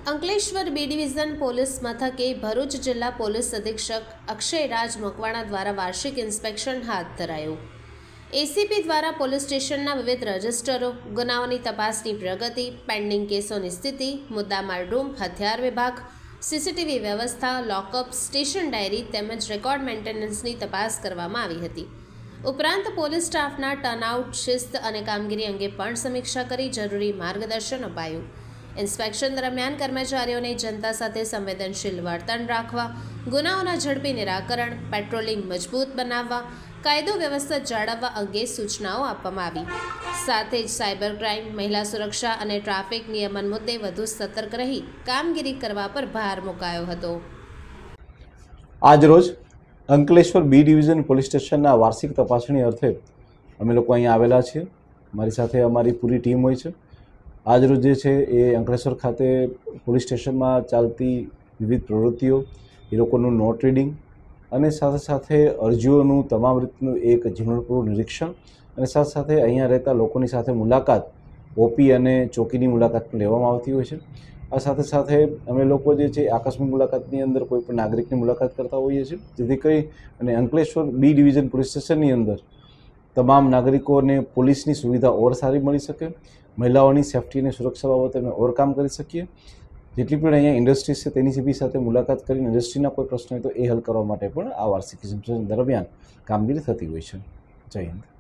Ankleshwar B division police મથકે ભરૂચ જિલ્લા police અધિક્ષક અક્ષયરાજ મકવાણા દ્વારા વાર્ષિક ઇન્સ્પેક્શન હાથ ધરાયું। એસીપી દ્વારા પોલીસ સ્ટેશનના વિવિધ રજિસ્ટરો, ગુનાઓની તપાસની પ્રગતિ, પેન્ડિંગ કેસોની સ્થિતિ, મુદ્દામાલ રૂમ, હથિયાર વિભાગ, સીસીટીવી વ્યવસ્થા, લોકઅપ, સ્ટેશન ડાયરી તેમજ રેકોર્ડ મેન્ટેનન્સની તપાસ કરવામાં આવી હતી। ઉપરાંત પોલીસ સ્ટાફના ટર્નઆઉટ, શિસ્ત અને કામગીરી અંગે પણ સમીક્ષા કરી જરૂરી માર્ગદર્શન અપાયું। ઇન્સ્પેક્શન દરમિયાન કર્મચારીઓને જનતા સાથે સંવેદનશીલ વર્તન રાખવા, ગુનાઓના ઝડપી નિરાકરણ, પેટ્રોલિંગ મજબૂત બનાવવા, કાયદો વ્યવસ્થા જાળવવા અંગે સૂચનાઓ આપવામાં આવી। સાથે જ સાયબર ક્રાઇમ, મહિલા સુરક્ષા અને ટ્રાફિક નિયમન મુદ્દે વધુ સતર્ક રહી કામગીરી કરવા પર ભાર મુકાયો હતો। આજરોજ અંકલેશ્વર બી ડિવિઝન પોલીસ સ્ટેશનના વાર્ષિક તપાસણી અર્થે અમે લોકો અહીંયા આવેલા છીએ। મારી સાથે અમારી પૂરી ટીમ હોય છે। આજરોજ જે છે એ અંકલેશ્વર ખાતે પોલીસ સ્ટેશનમાં ચાલતી વિવિધ પ્રવૃત્તિઓ, એ લોકોનું નોટ રીડિંગ અને સાથે સાથે અરજીઓનું તમામ રીતનું એક ઝીણવટપૂર્વક નિરીક્ષણ અને સાથે સાથે અહીંયા રહેતા લોકોની સાથે મુલાકાત, ઓપી અને ચોકીની મુલાકાત પણ લેવામાં આવતી હોય છે। આ સાથે સાથે અમે લોકો જે છે આકસ્મિક મુલાકાતની અંદર કોઈ પણ નાગરિકની મુલાકાત કરતા હોઈએ છીએ, જેથી કરી અને અંકલેશ્વર બી ડિવિઝન પોલીસ સ્ટેશનની અંદર તમામ નાગરિકોને પોલીસની સુવિધા ઓર સારી મળી શકે, મહિલાઓની સેફ્ટી અને સુરક્ષા બાબતે અમે ઓર કામ કરી શકીએ। જેટલી પણ અહીંયા ઇન્ડસ્ટ્રીઝ છે તેની બી સાથે મુલાકાત કરીને ઇન્ડસ્ટ્રીના કોઈ પ્રશ્ન હોય તો એ હલ કરવા માટે પણ આ વાર્ષિક ઇન્સ્પેક્શન દરમિયાન કામગીરી થતી હોય છે। જય હિન્દ।